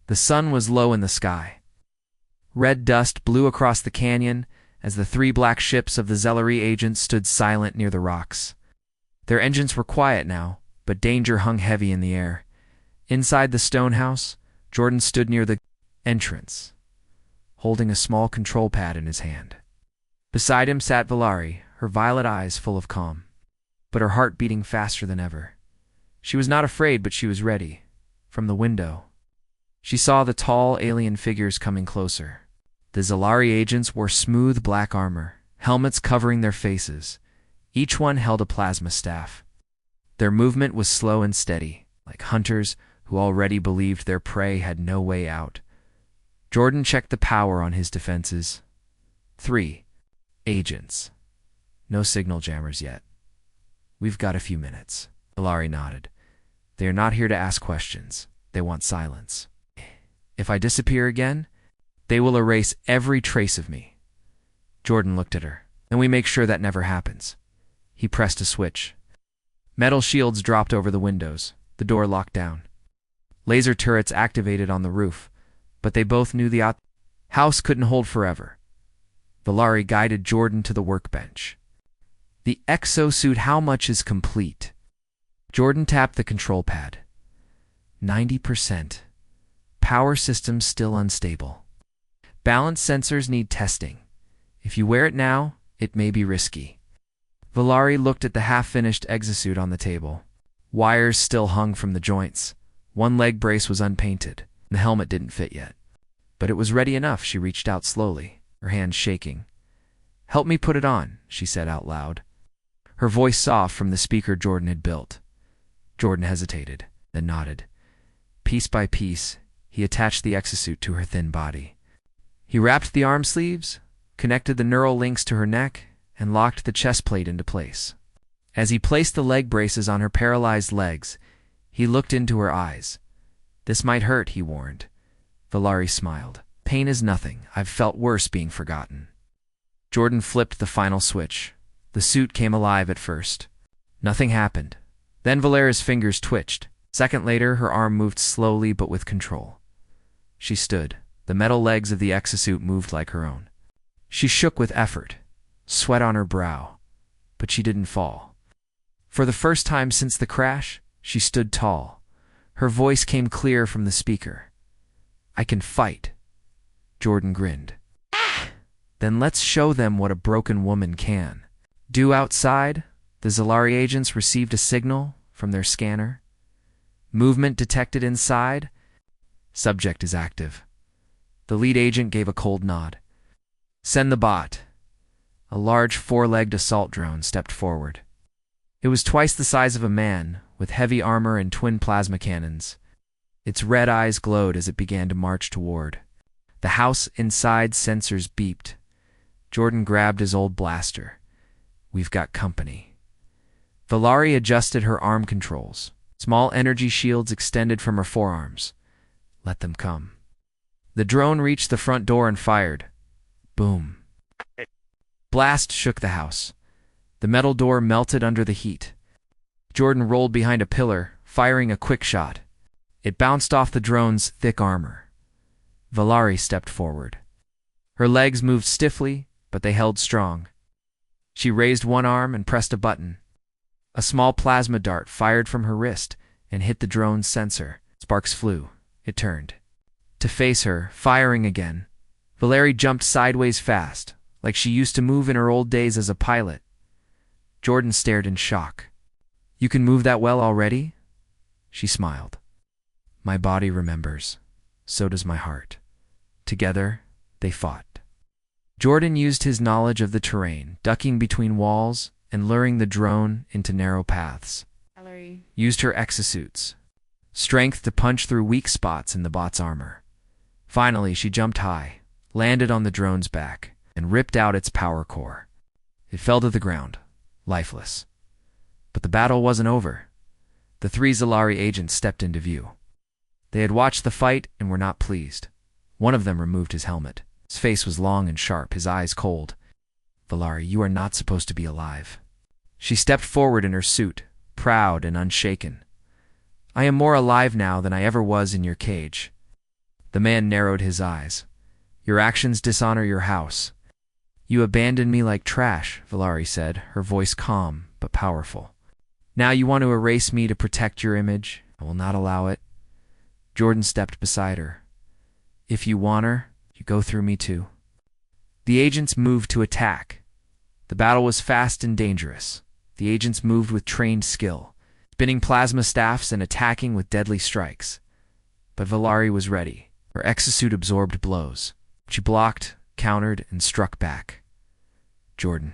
The sun was low in the sky. Red dust blew across the canyon as the 3 black ships of the Zellery agents stood silent near the rocks. Their engines were quiet now, but danger hung heavy in the air. Inside the stone house, Jordan stood near the entrance, holding a small control pad in his hand. Beside him sat Valari, her violet eyes full of calm, but her heart beating faster than ever. She was not afraid, but she was ready. From the window, she saw the tall alien figures coming closer. The Zellery agents wore smooth black armor, helmets covering their faces. Each one held a plasma staff. Their movement was slow and steady, like hunters who already believed their prey had no way out. Jordan checked the power on his defenses. 3 agents. No signal jammers yet. We've got a few minutes. Valari nodded. They are not here to ask questions. They want silence. If I disappear again, they will erase every trace of me. Jordan looked at her. And we make sure that never happens. He pressed a switch. Metal shields dropped over the windows. The door locked down. Laser turrets activated on the roof, but they both knew the house couldn't hold forever. Valari guided Jordan to the workbench. The exosuit, how much is complete? Jordan tapped the control pad. 90%. Power systems still unstable. Balance sensors need testing. If you wear it now, it may be risky. Valari looked at the half-finished exosuit on the table. Wires still hung from the joints. One leg brace was unpainted. The helmet didn't fit yet. But it was ready enough. She reached out slowly, her hands shaking. "Help me put it on," she said out loud. Her voice soft from the speaker Jordan had built. Jordan hesitated, then nodded. Piece by piece, he attached the exosuit to her thin body. He wrapped the arm sleeves, connected the neural links to her neck, and locked the chest plate into place. As he placed the leg braces on her paralyzed legs, he looked into her eyes. "This might hurt," he warned. Valari smiled. "Pain is nothing. I've felt worse being forgotten." Jordan flipped the final switch. The suit came alive at first. Nothing happened. Then Valera's fingers twitched. A second later, her arm moved slowly but with control. She stood. The metal legs of the exosuit moved like her own. She shook with effort, sweat on her brow, but she didn't fall. For the first time since the crash, she stood tall. Her voice came clear from the speaker. "I can fight." Jordan grinned. "Then let's show them what a broken woman can." Due outside, the Zellery agents received a signal from their scanner. Movement detected inside. Subject is active. The lead agent gave a cold nod. "Send the bot." A large 4-legged assault drone stepped forward. It was twice the size of a man, with heavy armor and twin plasma cannons. Its red eyes glowed as it began to march toward. The house inside sensors beeped. Jordan grabbed his old blaster. "We've got company." Valari adjusted her arm controls. Small energy shields extended from her forearms. "Let them come." The drone reached the front door and fired. Boom. Blast shook the house. The metal door melted under the heat. Jordan rolled behind a pillar, firing a quick shot. It bounced off the drone's thick armor. Valari stepped forward. Her legs moved stiffly, but they held strong. She raised one arm and pressed a button. A small plasma dart fired from her wrist and hit the drone's sensor. Sparks flew. It turned. To face her, firing again. Valari jumped sideways fast, like she used to move in her old days as a pilot. Jordan stared in shock. "You can move that well already?" She smiled. "My body remembers. So does my heart." Together, they fought. Jordan used his knowledge of the terrain, ducking between walls and luring the drone into narrow paths. Valerie Used her exosuits, strength to punch through weak spots in the bot's armor. Finally, she jumped high, landed on the drone's back, and ripped out its power core. It fell to the ground, lifeless. But the battle wasn't over. The 3 Zellery agents stepped into view. They had watched the fight and were not pleased. One of them removed his helmet. His face was long and sharp, his eyes cold. "Valari, you are not supposed to be alive." She stepped forward in her suit, proud and unshaken. "I am more alive now than I ever was in your cage." The man narrowed his eyes. Your actions dishonor your house. You abandoned me like trash, Valari said, her voice calm but powerful. Now you want to erase me to protect your image? I will not allow it. Jordan stepped beside her. If you want her, you go through me too. The agents moved to attack. The battle was fast and dangerous. The agents moved with trained skill, spinning plasma staffs and attacking with deadly strikes. But Valari was ready. Her exosuit absorbed blows. She blocked, countered, and struck back. Jordan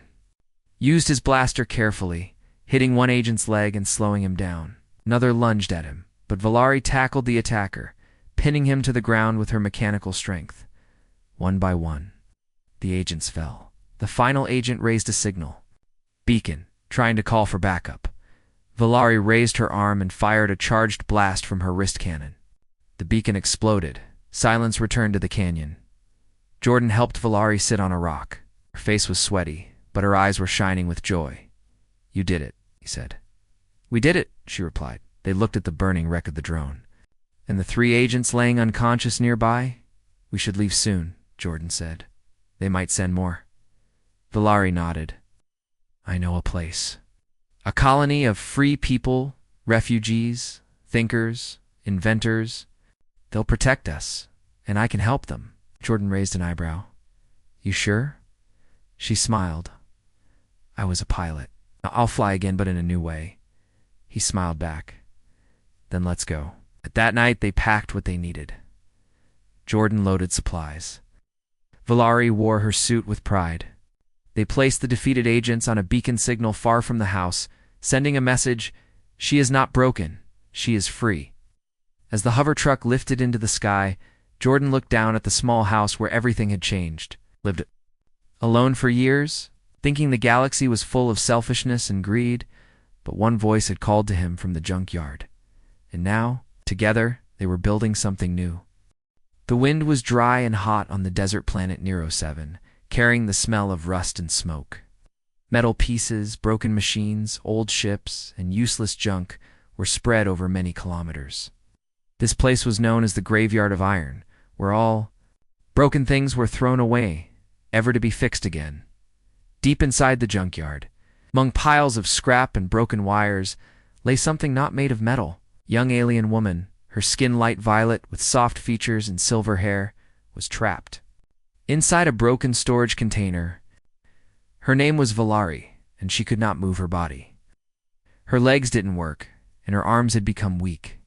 used his blaster carefully, hitting one agent's leg and slowing him down. Another lunged at him, but Valari tackled the attacker, pinning him to the ground with her mechanical strength. One by one, the agents fell. The final agent raised a signal. Beacon, trying to call for backup. Valari raised her arm and fired a charged blast from her wrist cannon. The beacon exploded. Silence returned to the canyon. Jordan helped Valari sit on a rock. Her face was sweaty, but her eyes were shining with joy. You did it, he said. We did it, she replied. They looked at the burning wreck of the drone. And the 3 agents laying unconscious nearby? We should leave soon, Jordan said. They might send more. Valari nodded. I know a place. A colony of free people, refugees, thinkers, inventors. They'll protect us, and I can help them. Jordan raised an eyebrow. You sure? She smiled. I was a pilot. I'll fly again, but in a new way. He smiled back. Then let's go. At that night, they packed what they needed. Jordan loaded supplies. Valari wore her suit with pride. They placed the defeated agents on a beacon signal far from the house, sending a message, she is not broken, she is free. As the hover truck lifted into the sky, Jordan looked down at the small house where everything had changed. Lived alone for years, thinking the galaxy was full of selfishness and greed, but one voice had called to him from the junkyard. And now, together, they were building something new. The wind was dry and hot on the desert planet Nero 7, carrying the smell of rust and smoke. Metal pieces, broken machines, old ships, and useless junk were spread over many kilometers. This place was known as the Graveyard of Iron, where all broken things were thrown away, ever to be fixed again. Deep inside the junkyard, among piles of scrap and broken wires, lay something not made of metal. Young alien woman, her skin light violet with soft features and silver hair, was trapped inside a broken storage container. Her name was Valari, and she could not move her body. Her legs didn't work, and her arms had become weak.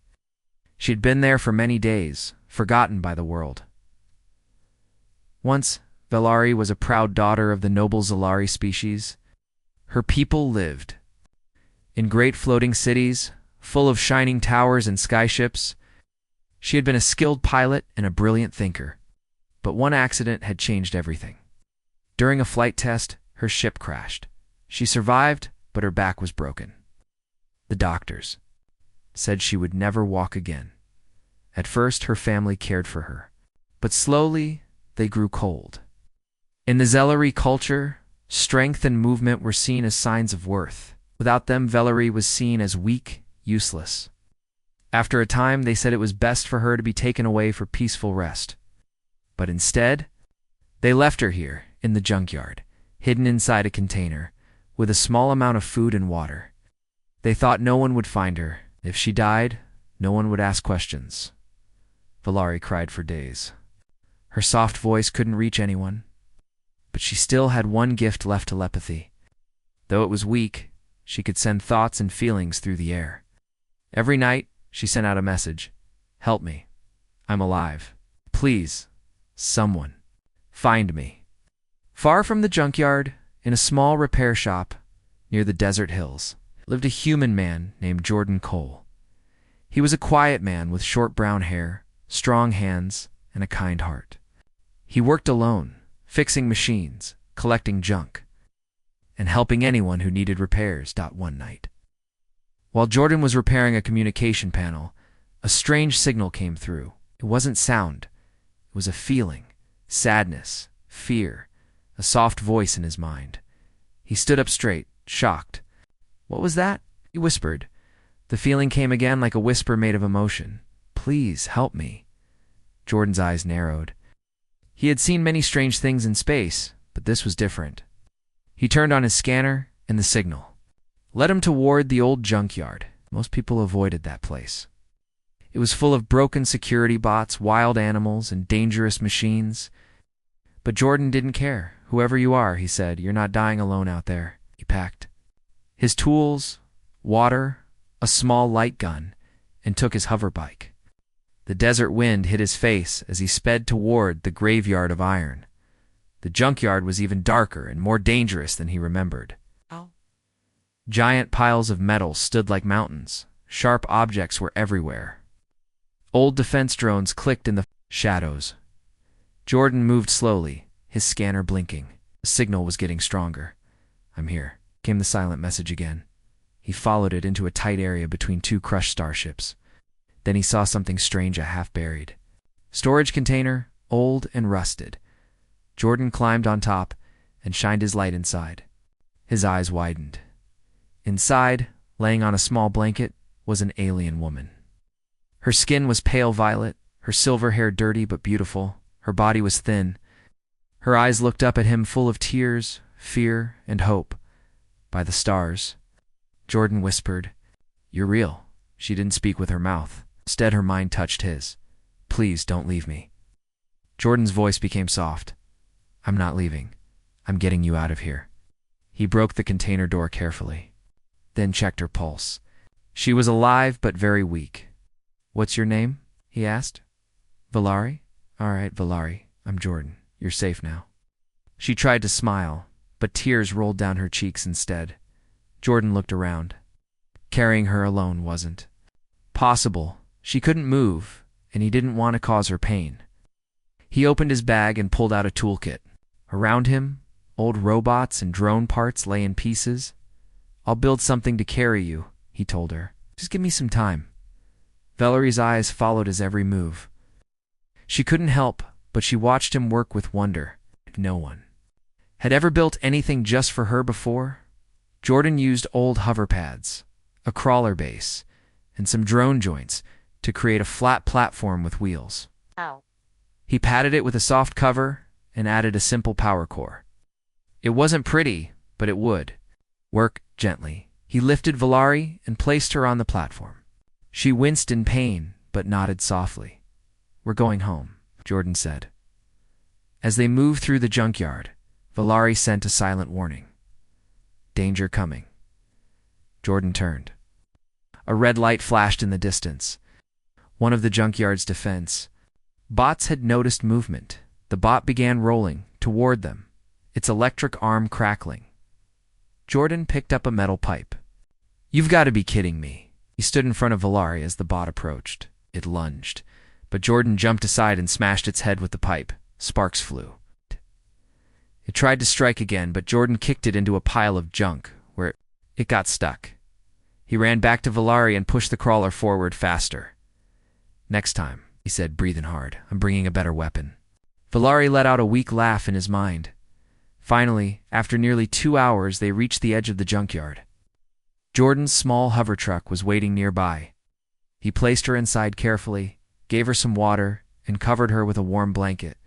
She had been there for many days, forgotten by the world. Once, Valari was a proud daughter of the noble Zalari species. Her people lived in great floating cities, full of shining towers and skyships. She had been a skilled pilot and a brilliant thinker. But one accident had changed everything. During a flight test, her ship crashed. She survived, but her back was broken. The doctors said she would never walk again. At first, her family cared for her, but slowly, they grew cold. In the Zellari culture, strength and movement were seen as signs of worth. Without them, Valari was seen as weak, useless. After a time, they said it was best for her to be taken away for peaceful rest. But instead, they left her here, in the junkyard, hidden inside a container, with a small amount of food and water. They thought no one would find her. If she died, no one would ask questions. Valari cried for days. Her soft voice couldn't reach anyone. But she still had one gift left: telepathy. Though it was weak, she could send thoughts and feelings through the air. Every night, she sent out a message. Help me. I'm alive. Please, someone, find me. Far from the junkyard, in a small repair shop near the desert hills, lived a human man named Jordan Cole. He was a quiet man with short brown hair, strong hands, and a kind heart. He worked alone, fixing machines, collecting junk, and helping anyone who needed repairs. One night, while Jordan was repairing a communication panel, a strange signal came through. It wasn't sound. It was a feeling, sadness, fear, a soft voice in his mind. He stood up straight, shocked. What was that? He whispered. The feeling came again like a whisper made of emotion. Please help me. Jordan's eyes narrowed. He had seen many strange things in space, but this was different. He turned on his scanner, and the signal led him toward the old junkyard. Most people avoided that place. It was full of broken security bots, wild animals, and dangerous machines. But Jordan didn't care. Whoever you are, he said, you're not dying alone out there. He packed his tools, water, a small light gun, and took his hover bike. The desert wind hit his face as he sped toward the graveyard of iron. The junkyard was even darker and more dangerous than he remembered. Ow. Giant piles of metal stood like mountains. Sharp objects were everywhere. Old defense drones clicked in the shadows. Jordan moved slowly, his scanner blinking. The signal was getting stronger. I'm here, came the silent message again. He followed it into a tight area between two crushed starships. Then he saw something strange, a half-buried storage container, old and rusted. Jordan climbed on top and shined his light inside. His eyes widened. Inside, laying on a small blanket, was an alien woman. Her skin was pale violet, her silver hair dirty but beautiful. Her body was thin. Her eyes looked up at him full of tears, fear, and hope. By the stars, Jordan whispered, "You're real." She didn't speak with her mouth. Instead, her mind touched his. "Please don't leave me." Jordan's voice became soft. "I'm not leaving. I'm getting you out of here." He broke the container door carefully, then checked her pulse. She was alive but very weak. "What's your name?" he asked. "Valari?" "All right, Valari. I'm Jordan. You're safe now." She tried to smile, but tears rolled down her cheeks instead. Jordan looked around. Carrying her alone wasn't possible. She couldn't move, and he didn't want to cause her pain. He opened his bag and pulled out a toolkit. Around him, old robots and drone parts lay in pieces. "I'll build something to carry you," he told her. "Just give me some time." Valari's eyes followed his every move. She couldn't help, but she watched him work with wonder. No one had ever built anything just for her before. Jordan used old hover pads, a crawler base, and some drone joints to create a flat platform with wheels. Ow. He patted it with a soft cover and added a simple power core. It wasn't pretty, but it would work gently. He lifted Valari and placed her on the platform. She winced in pain, but nodded softly. "We're going home," Jordan said. As they moved through the junkyard, Valari sent a silent warning. "Danger coming." Jordan turned. A red light flashed in the distance. One of the junkyard's defense bots had noticed movement. The bot began rolling toward them, its electric arm crackling. Jordan picked up a metal pipe. "You've got to be kidding me." He stood in front of Valari as the bot approached. It lunged, but Jordan jumped aside and smashed its head with the pipe. Sparks flew. It tried to strike again, but Jordan kicked it into a pile of junk, where it got stuck. He ran back to Valari and pushed the crawler forward faster. "Next time," he said, breathing hard, "I'm bringing a better weapon." Valari let out a weak laugh in his mind. Finally, after nearly 2 hours, they reached the edge of the junkyard. Jordan's small hover truck was waiting nearby. He placed her inside carefully, gave her some water, and covered her with a warm blanket.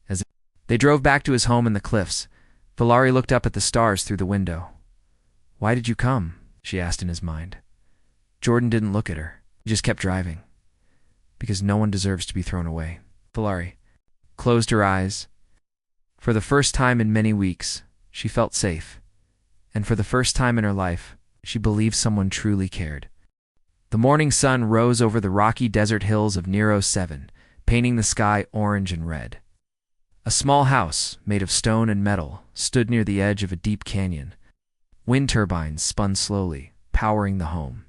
As they drove back to his home in the cliffs, Valari looked up at the stars through the window. "Why did you come?" she asked in his mind. Jordan didn't look at her. He just kept driving. "Because no one deserves to be thrown away." Valari closed her eyes. For the first time in many weeks, she felt safe. And for the first time in her life, she believed someone truly cared. The morning sun rose over the rocky desert hills of Nero 7, painting the sky orange and red. A small house, made of stone and metal, stood near the edge of a deep canyon. Wind turbines spun slowly, powering the home.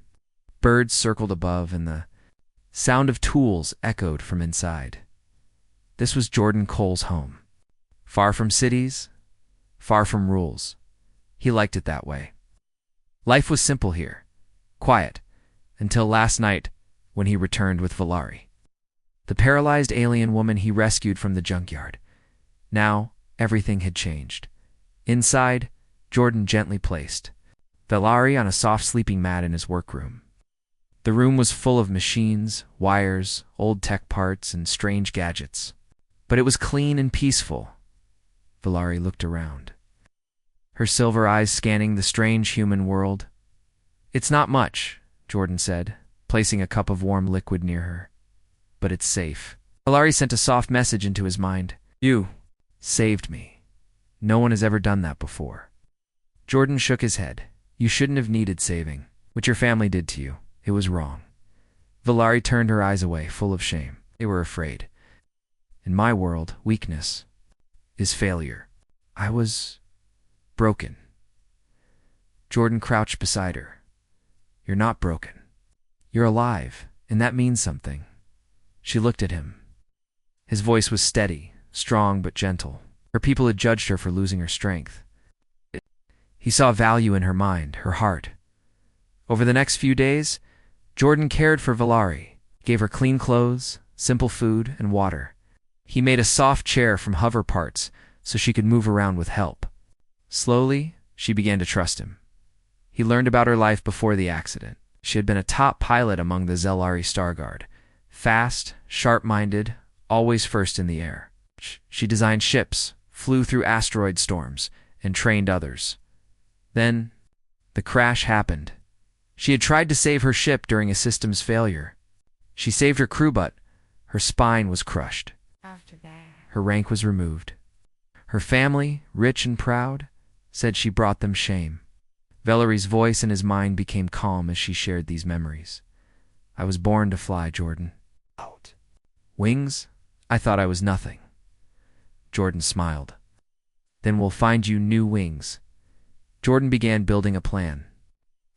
Birds circled above, and the sound of tools echoed from inside. This was Jordan Cole's home. Far from cities, far from rules. He liked it that way. Life was simple here, quiet, until last night when he returned with Valari, the paralyzed alien woman he rescued from the junkyard. Now, everything had changed. Inside, Jordan gently placed Valari on a soft sleeping mat in his workroom. The room was full of machines, wires, old tech parts, and strange gadgets. But it was clean and peaceful. Valari looked around, her silver eyes scanning the strange human world. "It's not much," Jordan said, placing a cup of warm liquid near her. "But it's safe." Valari sent a soft message into his mind. "You saved me. No one has ever done that before." Jordan shook his head. "You shouldn't have needed saving. What your family did to you, it was wrong." Valari turned her eyes away, full of shame. They were afraid. "In my world, weakness is failure. I was broken." Jordan crouched beside her. "You're not broken. You're alive, and that means something." She looked at him. His voice was steady, strong but gentle. Her people had judged her for losing her strength. He saw value in her mind, her heart. Over the next few days, Jordan cared for Valari, gave her clean clothes, simple food, and water. He made a soft chair from hover parts so she could move around with help. Slowly, she began to trust him. He learned about her life before the accident. She had been a top pilot among the Zelari Star Guard. Fast, sharp-minded, always first in the air. She designed ships, flew through asteroid storms, and trained others. Then, the crash happened. She had tried to save her ship during a systems failure. She saved her crew, but her spine was crushed. After that, Her rank was removed. Her family, rich and proud, said she brought them shame. Valeri's voice in his mind became calm as she shared these memories. "I was born to fly, Jordan." Out. "Wings? I thought I was nothing." Jordan smiled. "Then we'll find you new wings." Jordan began building a plan.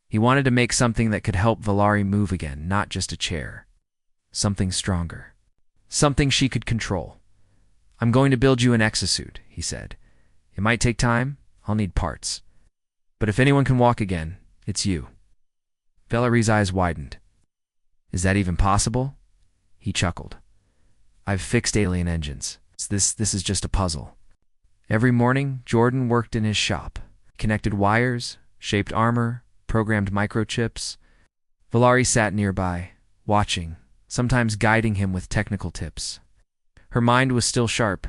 He wanted to make something that could help Valari move again, not just a chair. Something stronger. Something she could control. "I'm going to build you an exosuit," he said. "It might take time. I'll need parts. But if anyone can walk again, it's you." Valeri's eyes widened. "Is that even possible?" He chuckled. "I've fixed alien engines. This is just a puzzle." Every morning, Jordan worked in his shop, connected wires, shaped armor, programmed microchips. Valari sat nearby, watching, sometimes guiding him with technical tips. Her mind was still sharp.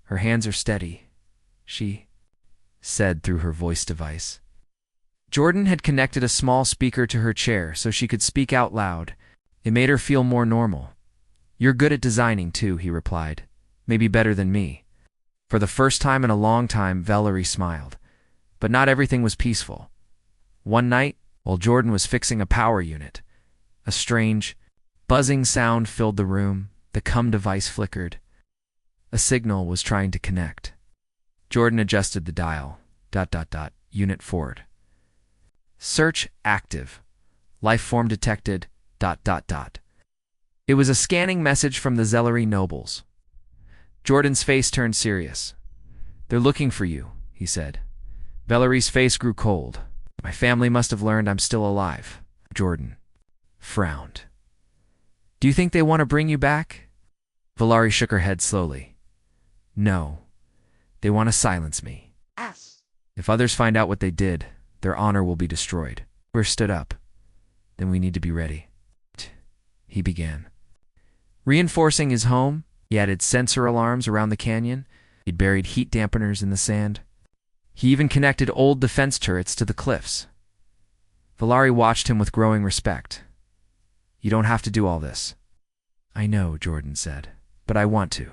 "Her hands are steady," she said through her voice device. Jordan had connected a small speaker to her chair so she could speak out loud. It made her feel more normal. "You're good at designing, too," he replied. "Maybe better than me." For the first time in a long time, Valari smiled. But not everything was peaceful. One night, while Jordan was fixing a power unit, a strange, buzzing sound filled the room. The CUM device flickered. A signal was trying to connect. Jordan adjusted the dial. ... Unit forward. Search active. Life form detected ... It was a scanning message from the Zelari nobles. Jordan's face turned serious. "They're looking for you," he said. Valeri's face grew cold. "My family must have learned I'm still alive." Jordan frowned. "Do you think they want to bring you back?" Valari shook her head slowly. "No. They want to silence me. ass. If others find out what they did, their honor will be destroyed." We're stood up. "Then we need to be ready," he began. Reinforcing his home, he added sensor alarms around the canyon. He'd buried heat dampeners in the sand. He even connected old defense turrets to the cliffs. Valari watched him with growing respect. "You don't have to do all this." "I know," Jordan said, "but I want to."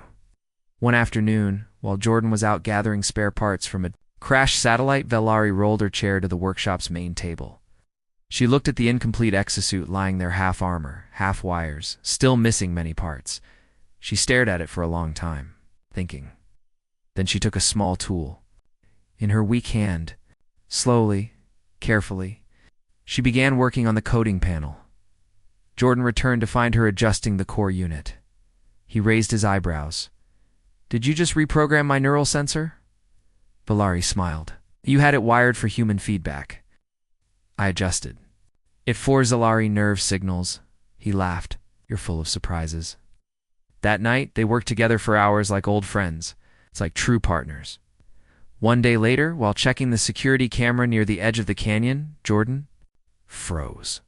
One afternoon, while Jordan was out gathering spare parts from a crashed satellite, Valari rolled her chair to the workshop's main table. She looked at the incomplete exosuit lying there, half armor, half wires, still missing many parts. She stared at it for a long time, thinking. Then she took a small tool. In her weak hand, slowly, carefully, she began working on the coding panel. Jordan returned to find her adjusting the core unit. He raised his eyebrows. "Did you just reprogram my neural sensor?" Valari smiled. "You had it wired for human feedback." I adjusted. "It for Zelari nerve signals." He laughed. "You're full of surprises." That night, they worked together for hours like old friends. It's like true partners. One day later, while checking the security camera near the edge of the canyon, Jordan froze.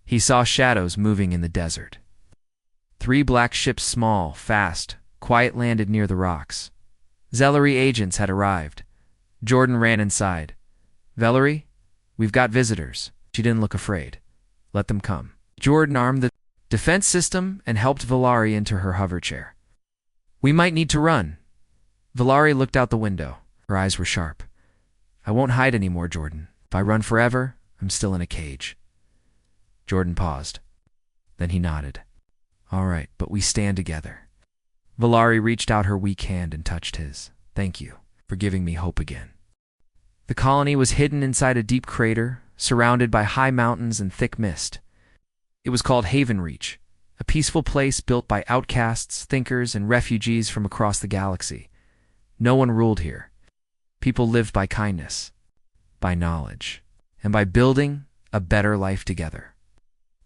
He saw shadows moving in the desert. 3 black ships, small, fast, quiet, landed near the rocks. Zellery agents had arrived. Jordan ran inside. "Valerie, we've got visitors." She didn't look afraid. "Let them come." Jordan armed the defense system and helped Valari into her hover chair. "We might need to run." Valari looked out the window. Her eyes were sharp. "I won't hide anymore, Jordan. If I run forever, I'm still in a cage." Jordan paused. Then he nodded. "All right, but we stand together." Valari reached out her weak hand and touched his. "Thank you for giving me hope again." The colony was hidden inside a deep crater, surrounded by high mountains and thick mist. It was called Haven Reach, a peaceful place built by outcasts, thinkers, and refugees from across the galaxy. No one ruled here. People lived by kindness, by knowledge, and by building a better life together.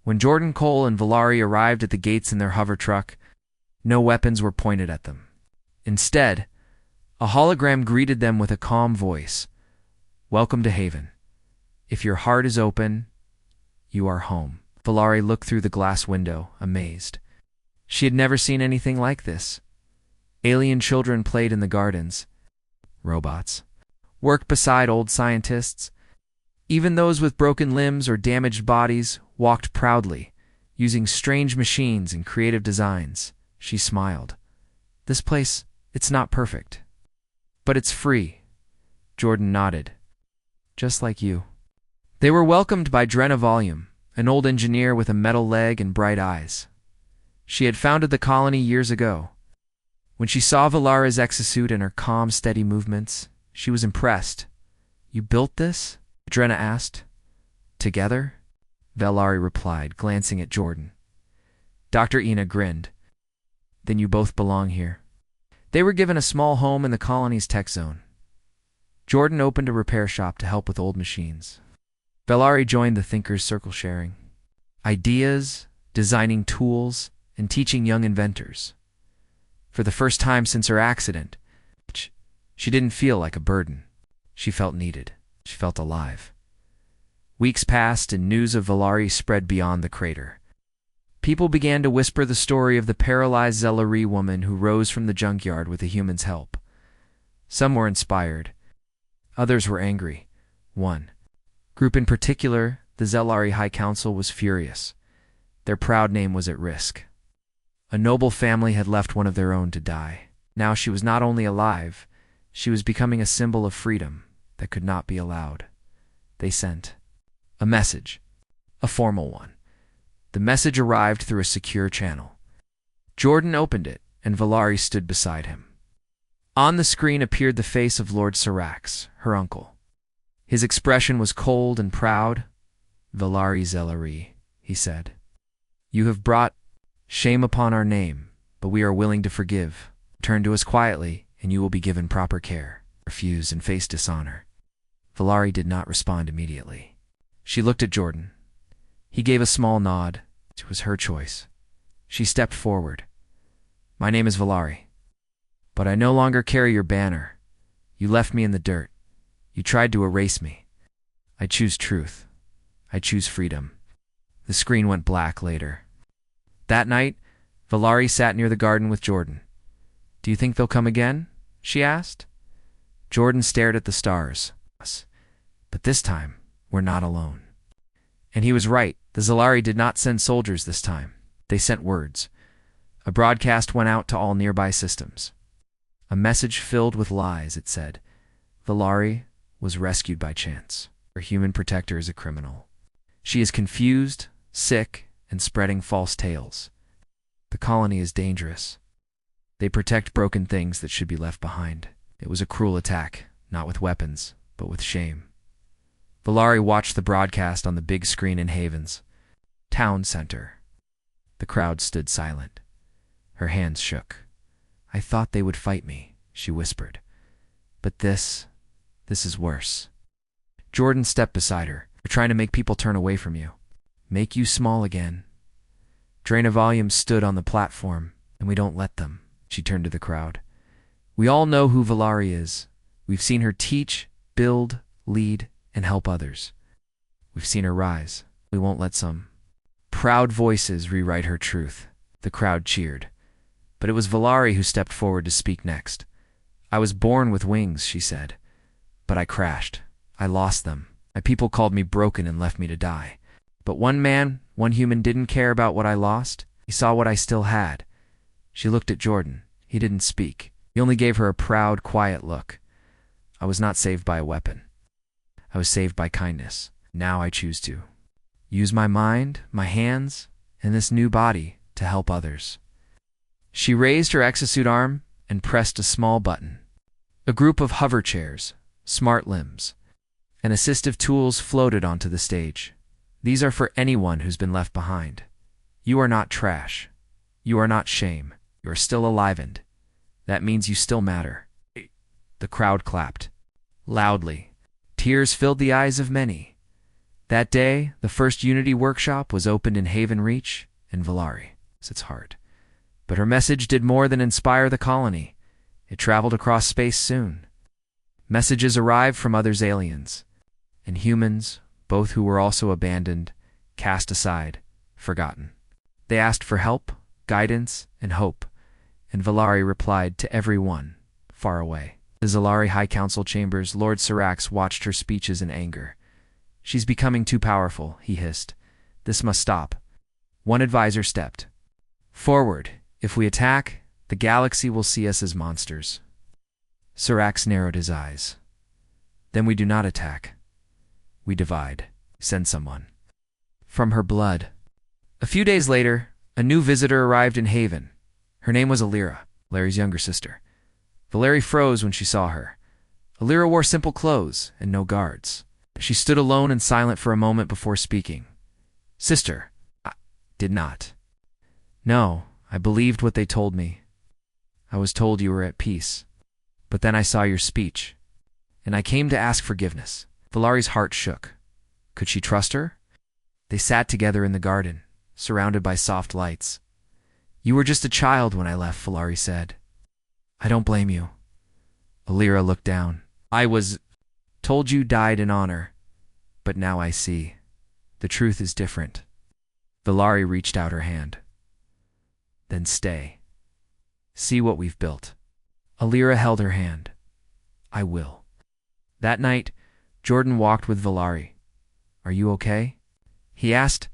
When Jordan, Cole, and Valari arrived at the gates in their hover truck, no weapons were pointed at them. Instead, a hologram greeted them with a calm voice. "Welcome to Haven. If your heart is open, you are home." Valari looked through the glass window, amazed. She had never seen anything like this. Alien children played in the gardens. Robots worked beside old scientists. Even those with broken limbs or damaged bodies walked proudly, using strange machines and creative designs. She smiled. "This place, it's not perfect. But it's free." Jordan nodded. "Just like you." They were welcomed by Drenna Volume, an old engineer with a metal leg and bright eyes. She had founded the colony years ago. When she saw Valari's exosuit and her calm, steady movements, she was impressed. "You built this?" Drenna asked. "Together?" Valari replied, glancing at Jordan. Dr. Ina grinned. "Then you both belong here." They were given a small home in the colony's tech zone. Jordan opened a repair shop to help with old machines. Valari joined the Thinkers' Circle, sharing ideas, designing tools, and teaching young inventors. For the first time since her accident, she didn't feel like a burden. She felt needed. She felt alive. Weeks passed and news of Valari spread beyond the crater. People began to whisper the story of the paralyzed Zellery woman who rose from the junkyard with a human's help. Some were inspired. Others were angry. One group in particular, the Zellery High Council, was furious. Their proud name was at risk. A noble family had left one of their own to die. Now she was not only alive, she was becoming a symbol of freedom that could not be allowed. They sent a message, a formal one. The message arrived through a secure channel. Jordan opened it, and Valari stood beside him. On the screen appeared the face of Lord Sarax, her uncle. His expression was cold and proud. "Valari Zellery," he said. "You have brought shame upon our name, but we are willing to forgive. Turn to us quietly, and you will be given proper care. Refuse and face dishonor." Valari did not respond immediately. She looked at Jordan. He gave a small nod. It was her choice. She stepped forward. "My name is Valari, but I no longer carry your banner. You left me in the dirt. You tried to erase me. I choose truth. I choose freedom." The screen went black later. That night, Valari sat near the garden with Jordan. "Do you think they'll come again?" she asked. Jordan stared at the stars. "But this time, we're not alone." And he was right. The Zellery did not send soldiers this time. They sent words. A broadcast went out to all nearby systems. A message filled with lies, it said. Valari was rescued by chance. Her human protector is a criminal. She is confused, sick, and spreading false tales. The colony is dangerous. They protect broken things that should be left behind. It was a cruel attack, not with weapons, but with shame. Valari watched the broadcast on the big screen in Haven's town center. The crowd stood silent. Her hands shook. "I thought they would fight me," she whispered. "But this is worse." Jordan stepped beside her. "They're trying to make people turn away from you. Make you small again." Drenna Volume stood on the platform, "and we don't let them." She turned to the crowd. "We all know who Valari is. We've seen her teach, build, lead, and help others. We've seen her rise. We won't let some proud voices rewrite her truth. The crowd cheered. But it was Valari who stepped forward to speak next. I was born with wings, she said. But I crashed. I lost them. My people called me broken and left me to die. But one man, one human didn't care about what I lost. He saw what I still had. She looked at Jordan. He didn't speak. He only gave her a proud, quiet look. I was not saved by a weapon. I was saved by kindness. Now I choose to use my mind, my hands, and this new body to help others. She raised her exosuit arm and pressed a small button. A group of hover chairs, smart limbs, and assistive tools floated onto the stage. These are for anyone who's been left behind. You are not trash. You are not shame. You are still alivened. That means you still matter. The crowd clapped. Loudly. Tears filled the eyes of many. That day, the first Unity workshop was opened in Haven Reach, and Valari its heart. But her message did more than inspire the colony. It traveled across space soon. Messages arrived from others aliens, and humans, both who were also abandoned, cast aside, forgotten. They asked for help, guidance, and hope, and Valari replied to every one, far away. The Zalari High Council chambers, Lord Sirax watched her speeches in anger. She's becoming too powerful, he hissed. This must stop. One advisor stepped forward. If we attack, the galaxy will see us as monsters. Sirax narrowed his eyes. Then we do not attack. We divide. Send someone. From her blood. A few days later, a new visitor arrived in Haven. Her name was Alira, Larry's younger sister. Valeri froze when she saw her. Alira wore simple clothes and no guards. She stood alone and silent for a moment before speaking. Sister, I did not. No, I believed what they told me. I was told you were at peace. But then I saw your speech, and I came to ask forgiveness. Valari's heart shook. Could she trust her? They sat together in the garden, surrounded by soft lights. You were just a child when I left, Valari said. I don't blame you. Alira looked down. I was told you died in honor, but now I see. The truth is different. Valari reached out her hand. Then stay. See what we've built. Alira held her hand. I will. That night, Jordan walked with Valari. Are you okay? He asked.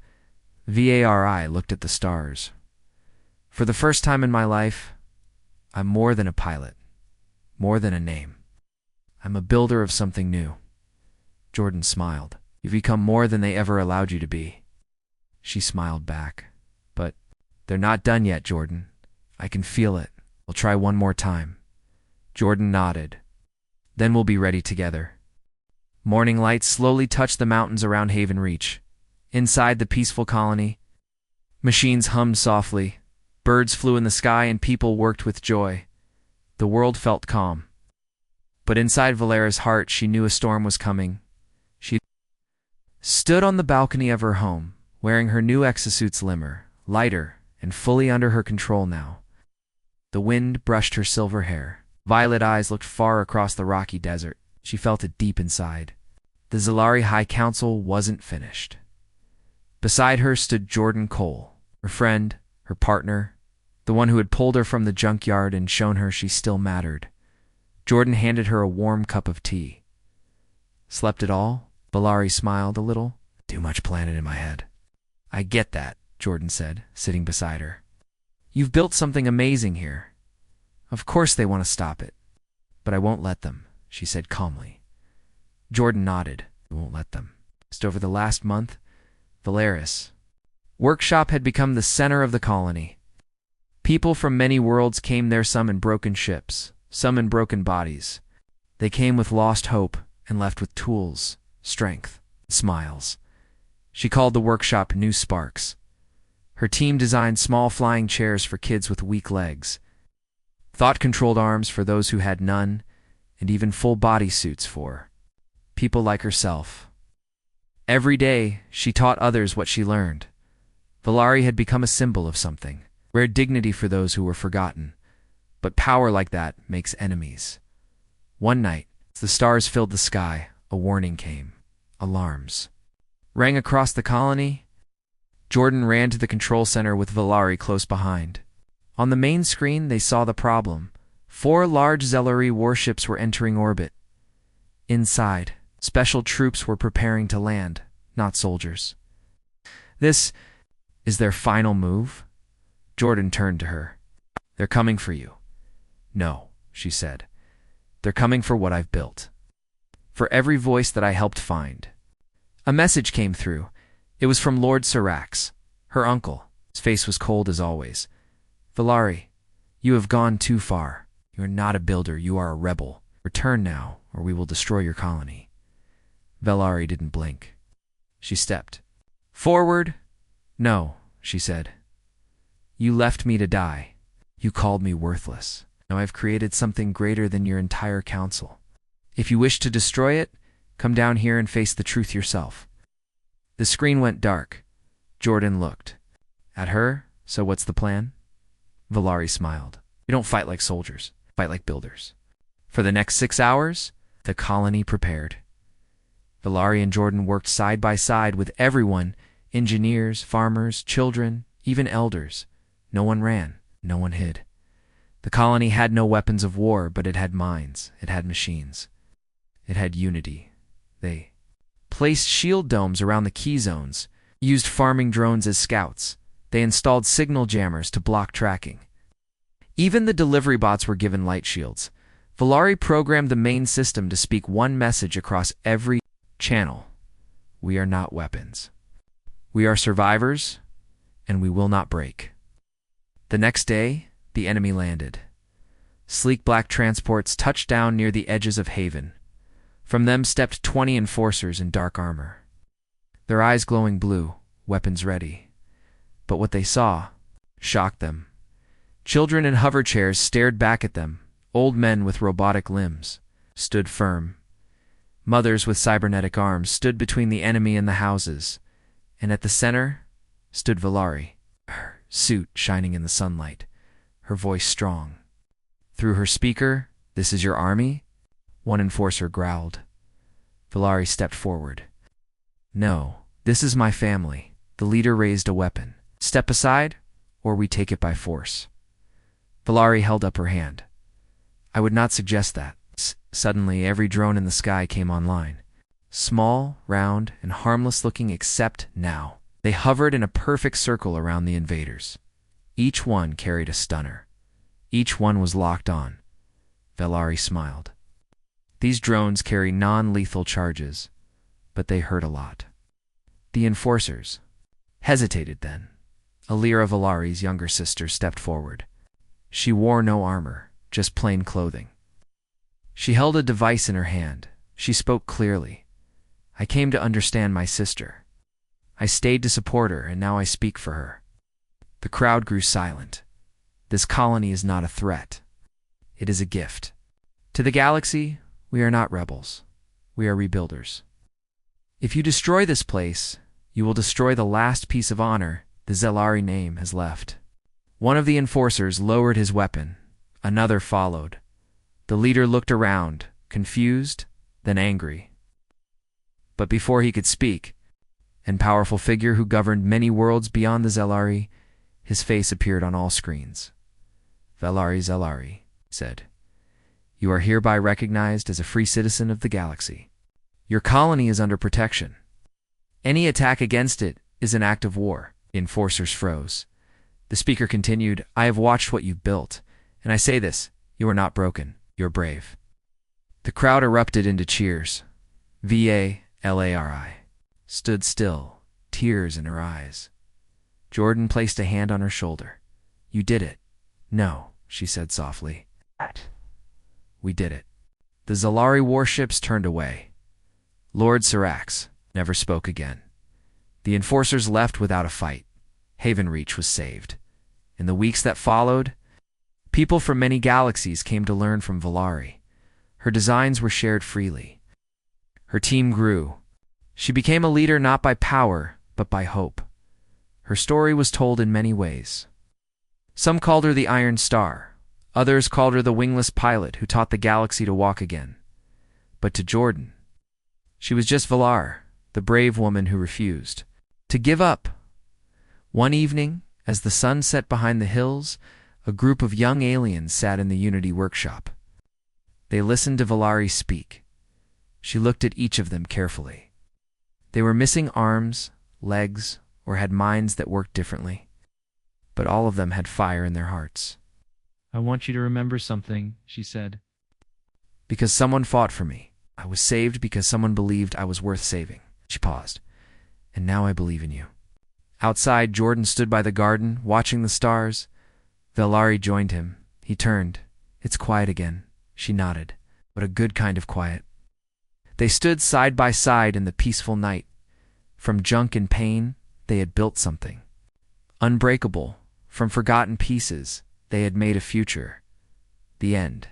Vari looked at the stars. For the first time in my life, I'm more than a pilot, more than a name. I'm a builder of something new. Jordan smiled. You've become more than they ever allowed you to be. She smiled back. But they're not done yet, Jordan. I can feel it. We'll try one more time. Jordan nodded. Then we'll be ready together. Morning lights slowly touched the mountains around Haven Reach. Inside the peaceful colony, machines hummed softly, birds flew in the sky, and people worked with joy. The world felt calm. But inside Valera's heart, she knew a storm was coming. She stood on the balcony of her home, wearing her new exosuit's limmer, lighter and fully under her control now. The wind brushed her silver hair. Violet eyes looked far across the rocky desert. She felt it deep inside. The Zalari High Council wasn't finished. Beside her stood Jordan Cole, her friend, her partner, the one who had pulled her from the junkyard and shown her she still mattered. Jordan handed her a warm cup of tea. Slept it all? Valari smiled a little. Too much planted in my head. I get that, Jordan said, sitting beside her. You've built something amazing here. Of course they want to stop it. But I won't let them, she said calmly. Jordan nodded. I won't let them. Just over the last month, Valeris workshop had become the center of the colony. People from many worlds came there, some in broken ships, some in broken bodies. They came with lost hope and left with tools, strength, smiles. She called the workshop New Sparks. Her team designed small flying chairs for kids with weak legs, thought-controlled arms for those who had none, and even full body suits for people like herself. Every day, she taught others what she learned. Valari had become a symbol of something, rare dignity for those who were forgotten. But power like that makes enemies. One night, as the stars filled the sky, a warning came. Alarms rang across the colony. Jordan ran to the control center with Valari close behind. On the main screen, they saw the problem. 4 large Zelari warships were entering orbit. Inside, special troops were preparing to land, not soldiers. This is their final move? Jordan turned to her. They're coming for you. No, she said. They're coming for what I've built. For every voice that I helped find. A message came through. It was from Lord Syrax, her uncle. His face was cold as always. Valari, you have gone too far. You are not a builder, you are a rebel. Return now, or we will destroy your colony. Valari didn't blink. She stepped. Forward? No, she said. You left me to die. You called me worthless. Now I've created something greater than your entire council. If you wish to destroy it, come down here and face the truth yourself. The screen went dark. Jordan looked. At her, so what's the plan? Valari smiled. We don't fight like soldiers, fight like builders. For the next 6 hours, the colony prepared. Valari and Jordan worked side by side with everyone, engineers, farmers, children, even elders. No one ran, no one hid. The colony had no weapons of war, but it had minds, it had machines. It had unity. They placed shield domes around the key zones, used farming drones as scouts. They installed signal jammers to block tracking. Even the delivery bots were given light shields. Valari programmed the main system to speak one message across every channel. We are not weapons. We are survivors, and we will not break. The next day, the enemy landed. Sleek black transports touched down near the edges of Haven. From them stepped 20 enforcers in dark armor. Their eyes glowing blue, weapons ready. But what they saw shocked them. Children in hover chairs stared back at them. Old men with robotic limbs stood firm. Mothers with cybernetic arms stood between the enemy and the houses. And at the center stood Valari, her suit shining in the sunlight, her voice strong. Through her speaker, "This is your army?" One enforcer growled. Valari stepped forward. "No, this is my family." The leader raised a weapon. "Step aside, or we take it by force." Valari held up her hand. "I would not suggest that." Suddenly, every drone in the sky came online. Small, round, and harmless-looking except now. They hovered in a perfect circle around the invaders. Each one carried a stunner. Each one was locked on. Valari smiled. These drones carry non-lethal charges, but they hurt a lot. The enforcers hesitated then. Alira, Valari's younger sister, stepped forward. She wore no armor, just plain clothing. She held a device in her hand. She spoke clearly. "I came to understand my sister. I stayed to support her, and now I speak for her." The crowd grew silent. This colony is not a threat. It is a gift. To the galaxy, we are not rebels. We are rebuilders. If you destroy this place, you will destroy the last piece of honor the Zelari name has left. One of the enforcers lowered his weapon. Another followed. The leader looked around, confused, then angry. But before he could speak, and powerful figure who governed many worlds beyond the Zelari, his face appeared on all screens. "Valari Zelari," said, "you are hereby recognized as a free citizen of the galaxy. Your colony is under protection. Any attack against it is an act of war." The enforcers froze. The speaker continued, "I have watched what you've built, and I say this, you are not broken, you're brave." The crowd erupted into cheers. Valari stood still, tears in her eyes. Jordan placed a hand on her shoulder. "You did it." "No," she said softly. "We did it." The Zelari warships turned away. Lord Syrax never spoke again. The enforcers left without a fight. Haven Reach was saved. In the weeks that followed, people from many galaxies came to learn from Valari. Her designs were shared freely. Her team grew. She became a leader not by power, but by hope. Her story was told in many ways. Some called her the Iron Star. Others called her the wingless pilot who taught the galaxy to walk again. But to Jordan, she was just Valar, the brave woman who refused to give up. One evening, as the sun set behind the hills, a group of young aliens sat in the Unity workshop. They listened to Valari speak. She looked at each of them carefully. They were missing arms, legs, or had minds that worked differently. But all of them had fire in their hearts. I want you to remember something, she said. Because someone fought for me. I was saved because someone believed I was worth saving. She paused. And now I believe in you. Outside, Jordan stood by the garden, watching the stars. Valari joined him. He turned. It's quiet again. She nodded. But a good kind of quiet. They stood side by side in the peaceful night. From junk and pain, they had built something. Unbreakable, from forgotten pieces, they had made a future. The end.